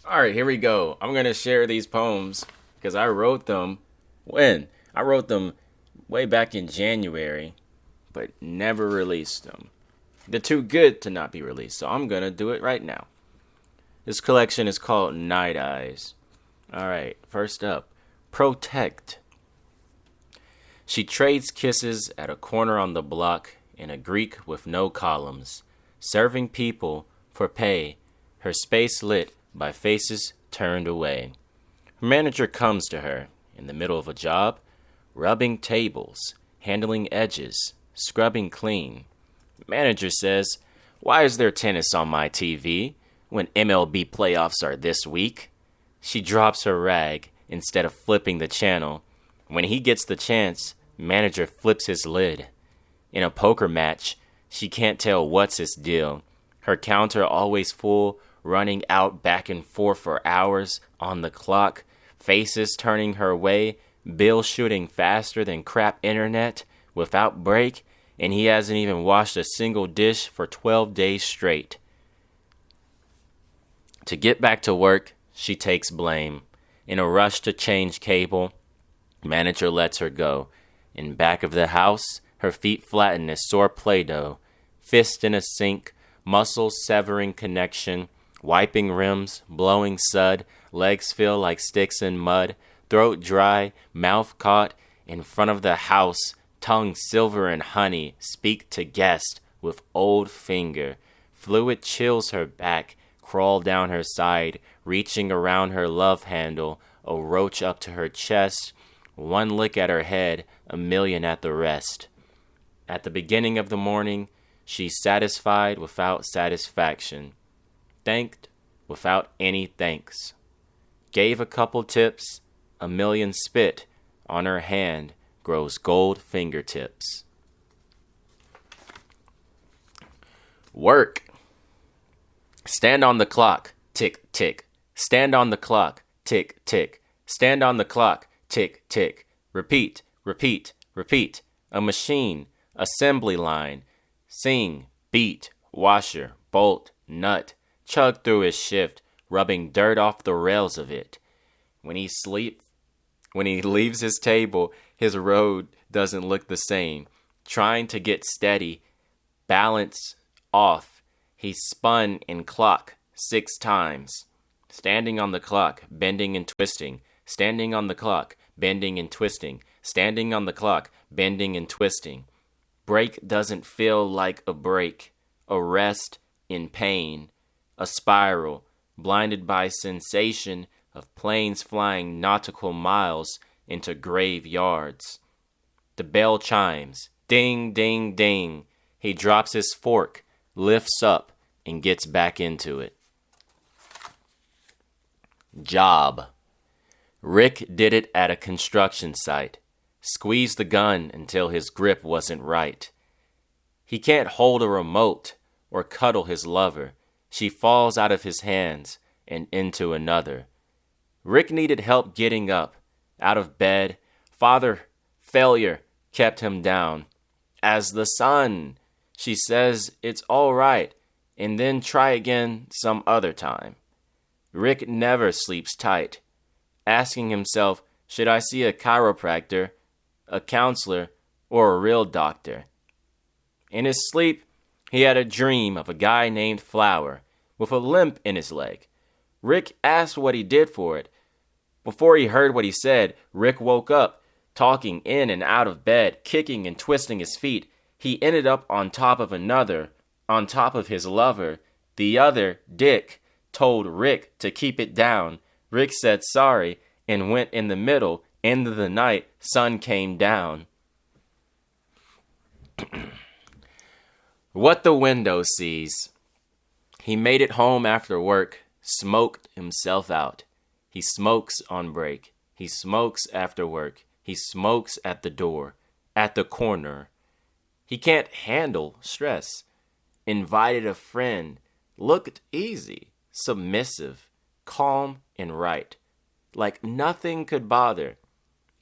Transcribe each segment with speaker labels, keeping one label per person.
Speaker 1: All right, here we go. I'm going to share these poems because I wrote them when? I wrote them way back in January, but never released them. They're too good to not be released, so I'm going to do it right now. This collection is called Night Eyes. All right, first up, Protect. She trades kisses at a corner on the block in a Greek with no columns, serving people for pay, her space lit by faces turned away. Her manager comes to her in the middle of a job, rubbing tables, handling edges, scrubbing clean. Manager says, "Why is there tennis on my TV when MLB playoffs are this week?" She drops her rag instead of flipping the channel. When he gets the chance, manager flips his lid. In a poker match, she can't tell what's his deal. Her counter always full, running out back and forth for hours on the clock, faces turning her way, bill shooting faster than crap internet without break, and he hasn't even washed a single dish for 12 days straight. To get back to work, she takes blame. In a rush to change cable, manager lets her go. In back of the house, her feet flatten as sore Play-Doh. Fist in a sink, muscles severing connection, wiping rims, blowing sud, legs feel like sticks in mud, throat dry, mouth caught, in front of the house, tongue silver and honey, speak to guest with old finger. Fluid chills her back, crawl down her side, reaching around her love handle, a roach up to her chest, one lick at her head, a million at the rest. At the beginning of the morning, she's satisfied without satisfaction, thanked without any thanks. Gave a couple tips, a million spit, on her hand grows gold fingertips. Work. Stand on the clock, tick, tick. Stand on the clock, tick, tick. Stand on the clock, tick, tick. Repeat, repeat, repeat. A machine, assembly line. Sing, beat, washer, bolt, nut. Chug through his shift, rubbing dirt off the rails of it. When he leaves his table, his road doesn't look the same. Trying to get steady, balance off, he spun in clock 6 times. Standing on the clock, bending and twisting. Standing on the clock, bending and twisting. Standing on the clock, bending and twisting. Break doesn't feel like a break. A rest in pain. A spiral, blinded by sensation of planes flying nautical miles into graveyards. The bell chimes. Ding, ding, ding. He drops his fork, lifts up, and gets back into it. Job. Rick did it at a construction site. Squeezed the gun until his grip wasn't right. He can't hold a remote or cuddle his lover. She falls out of his hands and into another. Rick needed help getting up, out of bed. Father, failure kept him down. As the sun, she says it's all right, and then try again some other time. Rick never sleeps tight, asking himself, should I see a chiropractor, a counselor, or a real doctor? In his sleep, he had a dream of a guy named Flower with a limp in his leg. Rick asked what he did for it. Before he heard what he said, Rick woke up, talking in and out of bed, kicking and twisting his feet. He ended up on top of another, on top of his lover. The other, Dick, told Rick to keep it down. Rick said sorry and went in the middle. End of the night, sun came down. What the window sees. He made it home after work, smoked himself out. He smokes on break. He smokes after work. He smokes at the door, at the corner. He can't handle stress. Invited a friend. Looked easy, submissive, calm and right. Like nothing could bother.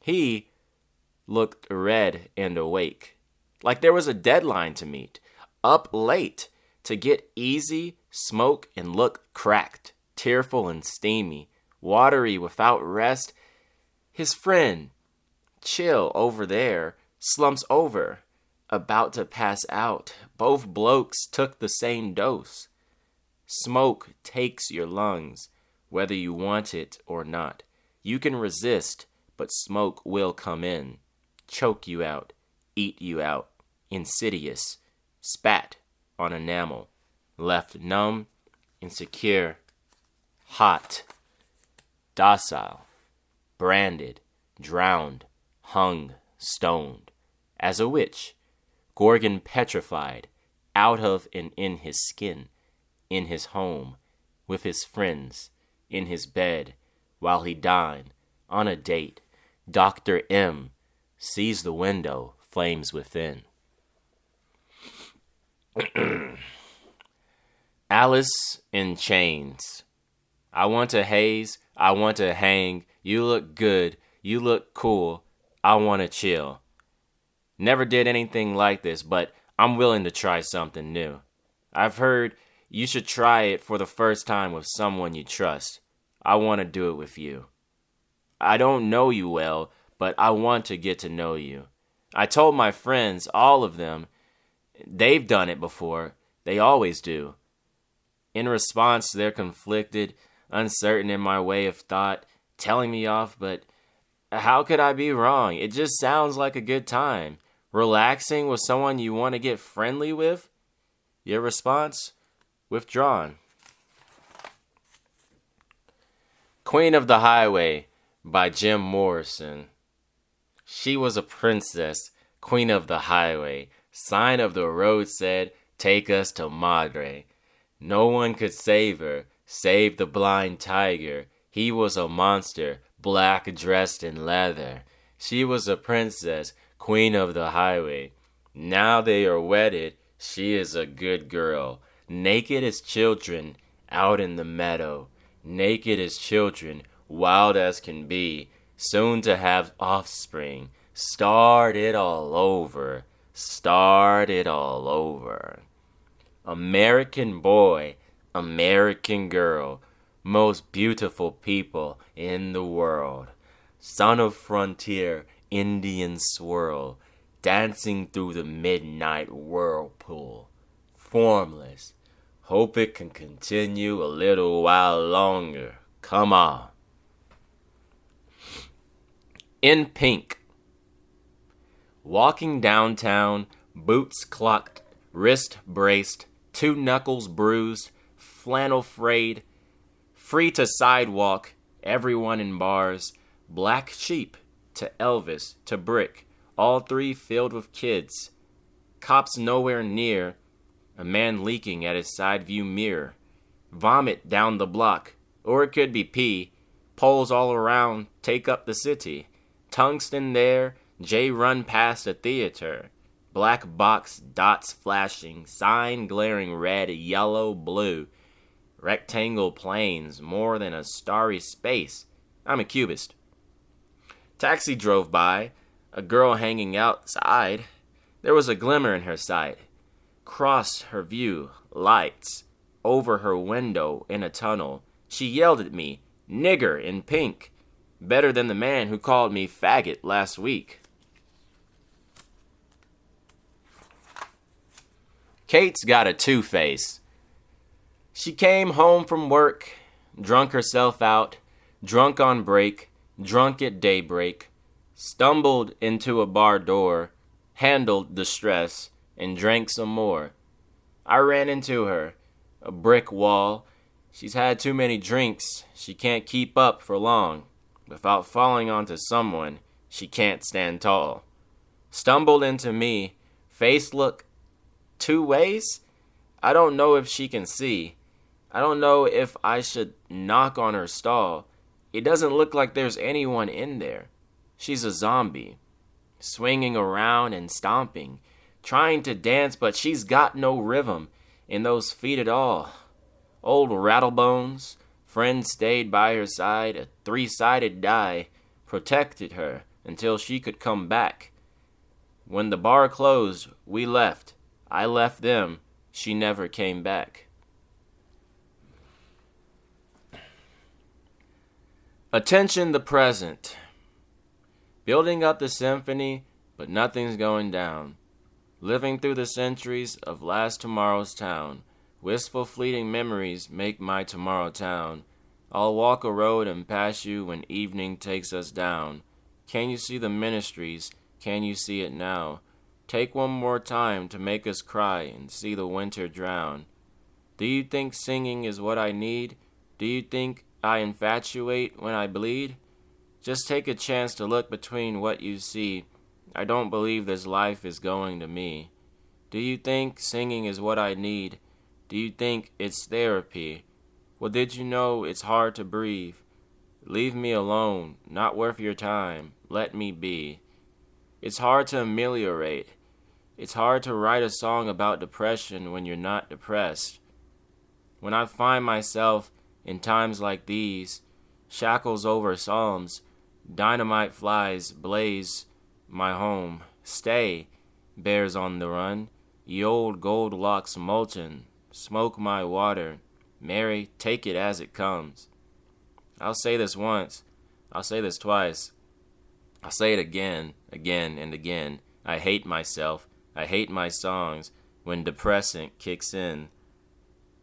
Speaker 1: He looked red and awake. Like there was a deadline to meet. Up late to get easy, smoke, and look cracked. tearful and steamy, watery without rest. His friend, chill over there, slumps over, about to pass out. Both blokes took the same dose. Smoke takes your lungs, whether you want it or not. You can resist, but smoke will come in, choke you out, eat you out, insidious, spat on enamel, left numb, insecure, hot, docile, branded, drowned, hung, stoned, as a witch, Gorgon petrified, out of and in his skin, in his home, with his friends, in his bed, while he dined, on a date. Dr. M sees the window, flames within. Alice in Chains. I want to haze, I want to hang, you look good, you look cool, I want to chill. Never did anything like this, but I'm willing to try something new. I've heard you should try it for the first time with someone you trust. I want to do it with you. I don't know you well, but I want to get to know you. I told my friends, all of them, they've done it before. They always do. In response, they're conflicted, uncertain in my way of thought, telling me off, but how could I be wrong? It just sounds like a good time. Relaxing with someone you want to get friendly with? Your response? Withdrawn. Queen of the Highway by Jim Morrison. She was a princess, queen of the highway. Sign of the road said, take us to Madre. No one could save her, save the blind tiger. He was a monster, black dressed in leather. She was a princess, queen of the highway. Now they are wedded, she is a good girl. Naked as children, out in the meadow. Naked as children, wild as can be. Soon to have offspring. Start it all over. Start it all over. American boy, American girl, most beautiful people in the world. Son of frontier, Indian swirl, dancing through the midnight whirlpool. Formless. Hope it can continue a little while longer. Come on. In Pink. Walking downtown, boots clocked, wrist braced, 2 knuckles bruised, flannel frayed, free to sidewalk, everyone in bars, black sheep to Elvis to Brick, all 3 filled with kids, cops nowhere near, a man leaking at his side view mirror, vomit down the block, or it could be pee, poles all around take up the city, tungsten there, J run past a theater, black box dots flashing, sign glaring red, yellow, blue, rectangle planes more than a starry space. I'm a cubist. Taxi drove by, a girl hanging outside. There was a glimmer in her sight. Crossed her view, lights, over her window in a tunnel. She yelled at me, nigger in pink, better than the man who called me faggot last week. Kate's got a two-face. She came home from work, drunk herself out, drunk on break, drunk at daybreak, stumbled into a bar door, handled the stress, and drank some more. I ran into her, a brick wall. She's had too many drinks, she can't keep up for long. Without falling onto someone, she can't stand tall. Stumbled into me, face look 2 ways? I don't know if she can see. I don't know if I should knock on her stall. It doesn't look like there's anyone in there. She's a zombie, swinging around and stomping, trying to dance, but she's got no rhythm in those feet at all. Old rattlebones, friend stayed by her side, a 3-sided die, protected her until she could come back. When the bar closed, we left. I left them. She never came back. Attention the present. Building up the symphony, but nothing's going down. Living through the centuries of last tomorrow's town. Wistful fleeting memories make my tomorrow town. I'll walk a road and pass you when evening takes us down. Can you see the ministries? Can you see it now? Take one more time to make us cry and see the winter drown. Do you think singing is what I need? Do you think I infatuate when I bleed? Just take a chance to look between what you see. I don't believe this life is going to me. Do you think singing is what I need? Do you think it's therapy? Well, did you know it's hard to breathe? Leave me alone, not worth your time, let me be. It's hard to ameliorate. It's hard to write a song about depression when you're not depressed. When I find myself in times like these, shackles over psalms, dynamite flies blaze my home. Stay, bears on the run, ye old gold locks molten, smoke my water. Mary, take it as it comes. I'll say this once, I'll say this twice, I'll say it again, again and again. I hate myself, I hate my songs when depressant kicks in.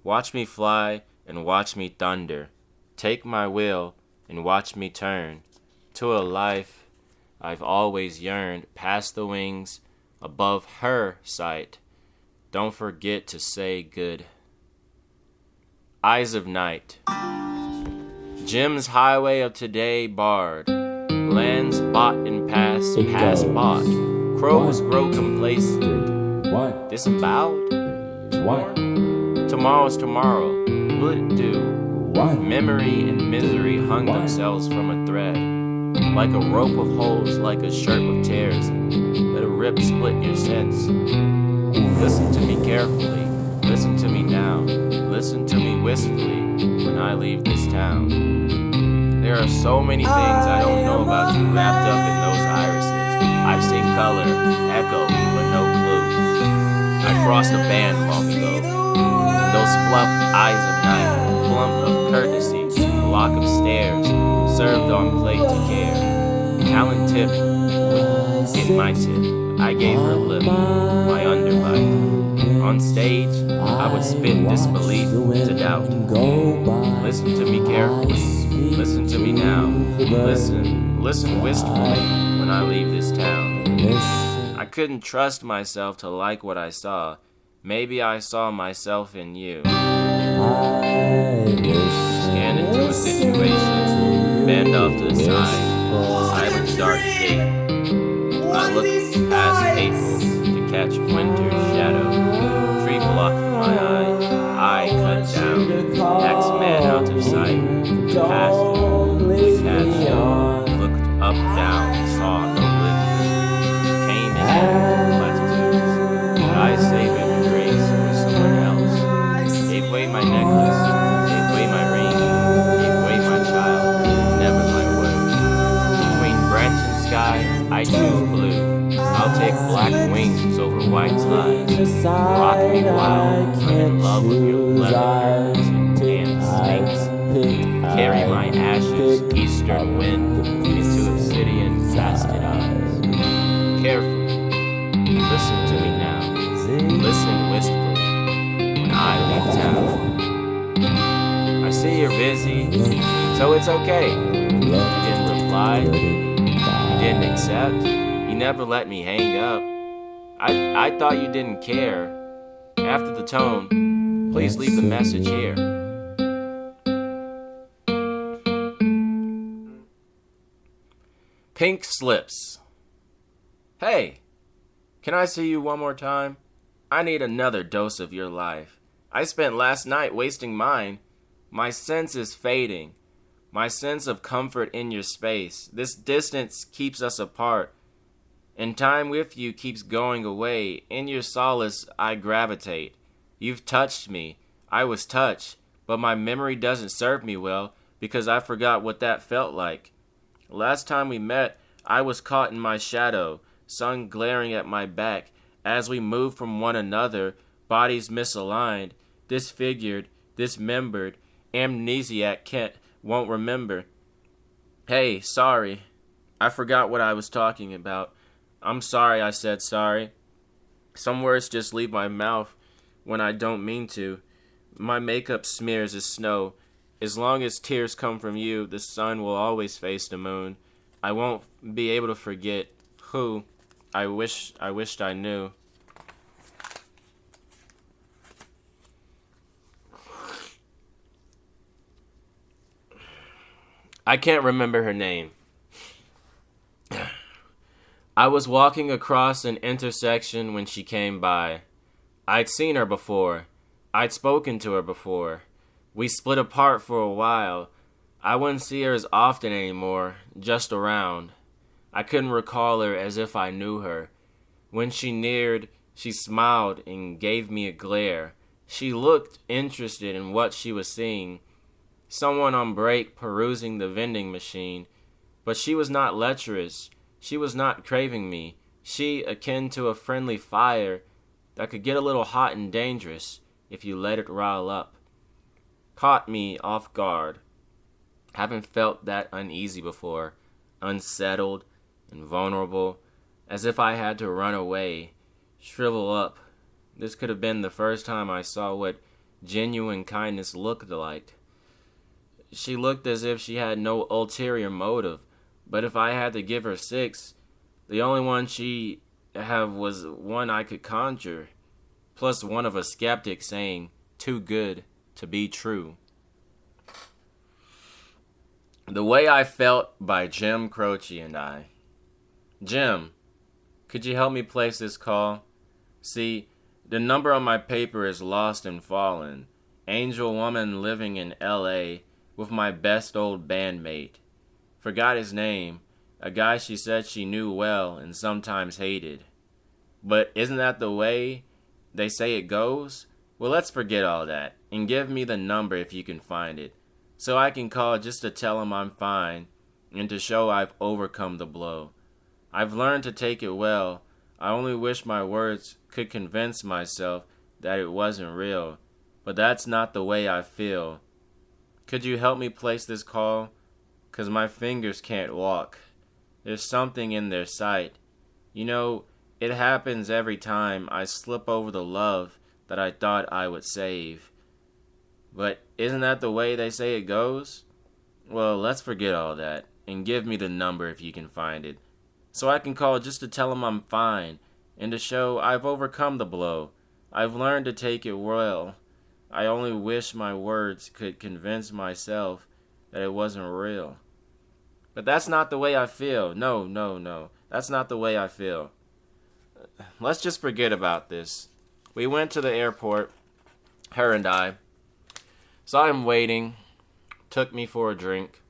Speaker 1: Watch me fly and watch me thunder. Take my will and watch me turn to a life I've always yearned, past the wings, above her sight. Don't forget to say good. Eyes of Night. Jim's highway of today barred. Lands bought and past bought. Crows grow complacent. Disemboweled? Tomorrow's tomorrow. Will it do? Memory and misery hung themselves from a thread. Like a rope of holes, like a shirt with tears. Let a rip split your sense. Listen to me carefully. Listen to me now. Listen to me wistfully when I leave this town. There are so many things I don't know about you wrapped up in those irises. I've seen color, echo, but no clue. I crossed a band long ago. Those fluffed eyes of night, plump of courtesy, a lock of stairs, served on plate to care. Talent tip, in my tip, I gave her lip, my underbite. On stage, I would spit disbelief to doubt. Listen to me carefully, listen to me now. Listen wistfully when I leave this town. I couldn't trust myself to like what I saw. Maybe I saw myself in you. Scan into a situation, bend off to the side, silent dark shape. I look past hateful to catch winter's shadow. Tree blocked my eye cut down. X-man out of sight. Past it, detached, looked up, down, saw no lift. Came in platitudes, but I saved it grace for someone else. Gave away my necklace, gave away my ring, gave away my child, never my word. Between branch and sky, I choose blue. I'll take black wings over white skies. Rock me wild, I'm in love with your leather curtains and snakes. Carry my ashes, eastern wind, into obsidian casted eyes. Carefully, listen to me now. Listen wistfully when I leave town. I see you're busy, so it's okay. You didn't reply, you didn't accept, you never let me hang up. I thought you didn't care. After the tone, please leave the message here. Pink Slips. Hey, can I see you one more time? I need another dose of your life. I spent last night wasting mine. My sense is fading. My sense of comfort in your space. This distance keeps us apart. And time with you keeps going away. In your solace, I gravitate. You've touched me. I was touched. But my memory doesn't serve me well because I forgot what that felt like. Last time we met, I was caught in my shadow, sun glaring at my back. As we moved from one another, bodies misaligned, disfigured, dismembered, amnesiac won't remember. Hey, sorry. I forgot what I was talking about. I'm sorry I said sorry. Some words just leave my mouth when I don't mean to. My makeup smears as snow. As long as tears come from you, the sun will always face the moon. I won't be able to forget who I wished I knew. I can't remember her name. I was walking across an intersection when she came by. I'd seen her before. I'd spoken to her before. We split apart for a while. I wouldn't see her as often anymore, just around. I couldn't recall her as if I knew her. When she neared, she smiled and gave me a glare. She looked interested in what she was seeing. Someone on break perusing the vending machine. But she was not lecherous. She was not craving me. She, akin to a friendly fire that could get a little hot and dangerous if you let it rile up, caught me off guard. Haven't felt that uneasy before, unsettled and vulnerable, as if I had to run away, shrivel up. This could have been the first time I saw what genuine kindness looked like. She looked as if she had no ulterior motive, but if I had to give her 6, the only one she have was one I could conjure, plus one of a skeptic saying, "Too good to be true." The Way I Felt by Jim Croce and I. Jim, could you help me place this call? See, the number on my paper is lost and fallen. Angel woman living in L.A. with my best old bandmate. Forgot his name, a guy she said she knew well and sometimes hated. But isn't that the way they say it goes? Well, let's forget all that and give me the number if you can find it, so I can call just to tell him I'm fine and to show I've overcome the blow. I've learned to take it well. I only wish my words could convince myself that it wasn't real, but that's not the way I feel. Could you help me place this call? 'Cause my fingers can't walk. There's something in their sight. You know, it happens every time I slip over the love that I thought I would save. But isn't that the way they say it goes? Well, let's forget all that and give me the number if you can find it, so I can call just to tell them I'm fine and to show I've overcome the blow. I've learned to take it well. I only wish my words could convince myself that it wasn't real. But that's not the way I feel. No. That's not the way I feel. Let's just forget about this. We went to the airport, her and I. Saw him waiting, took me for a drink.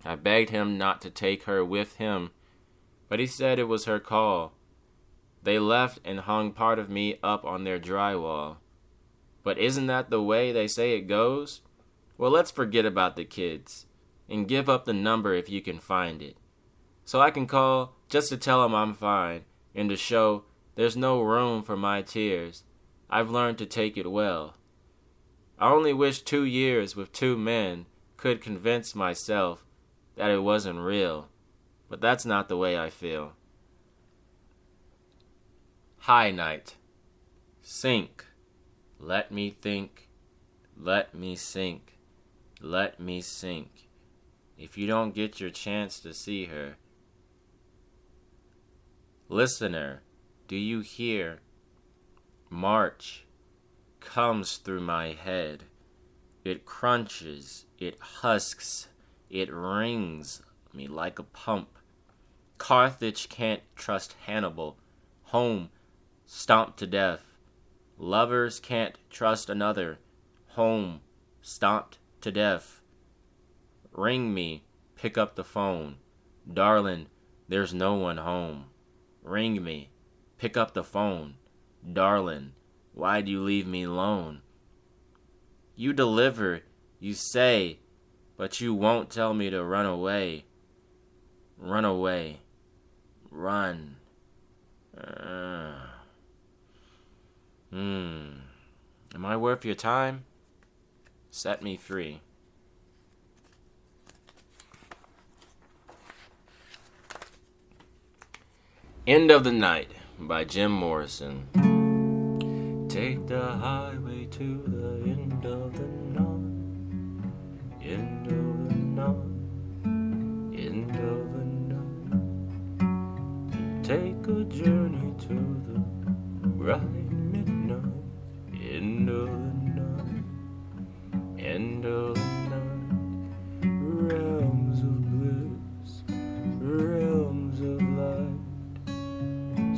Speaker 1: I begged him not to take her with him, but he said it was her call. They left and hung part of me up on their drywall. But isn't that the way they say it goes? Well, let's forget about the kids and give up the number if you can find it, so I can call just to tell them I'm fine and to show there's no room for my tears. I've learned to take it well. I only wish 2 years with 2 men could convince myself that it wasn't real, but that's not the way I feel. High night. Sink. Let me think. Let me sink. Let me sink. If you don't get your chance to see her. Listener, do you hear? March comes through my head. It crunches, it husks, it rings me like a pump. Carthage can't trust Hannibal. Home stomped to death. Lovers can't trust another. Home stomped to death. Ring me, pick up the phone. Darling, there's no one home. Ring me, pick up the phone. Darling, why'd you leave me alone? You deliver, you say, but you won't tell me to run away. Run away. Run. Am I worth your time? Set me free. End of the Night by Jim Morrison. Take the highway to the end of the night. End of the night. End of the night. Take a journey to the bright midnight. End of the night. End of the night. Realms of bliss. Realms of light.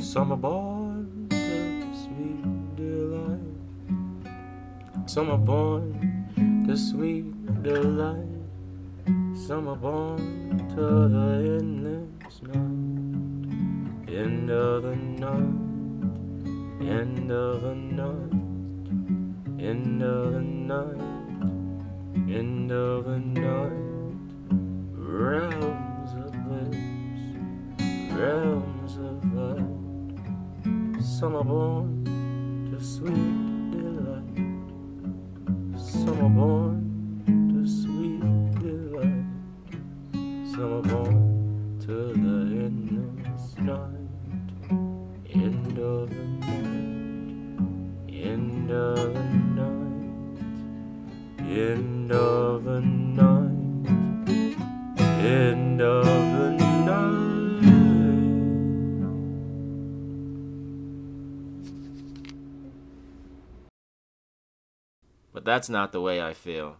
Speaker 1: Some are born to sweet delight. Some are born to sweet delight. Some are born to the endless night. End of the night. End of the night. End of the night. End of the night. Realms of bliss. Realms of light. Some are born to sweet delight. Some are born to sweet delight. Some are born to the endless night. End of the night. End of the night. End of the night. End of the night. But that's not the way I feel.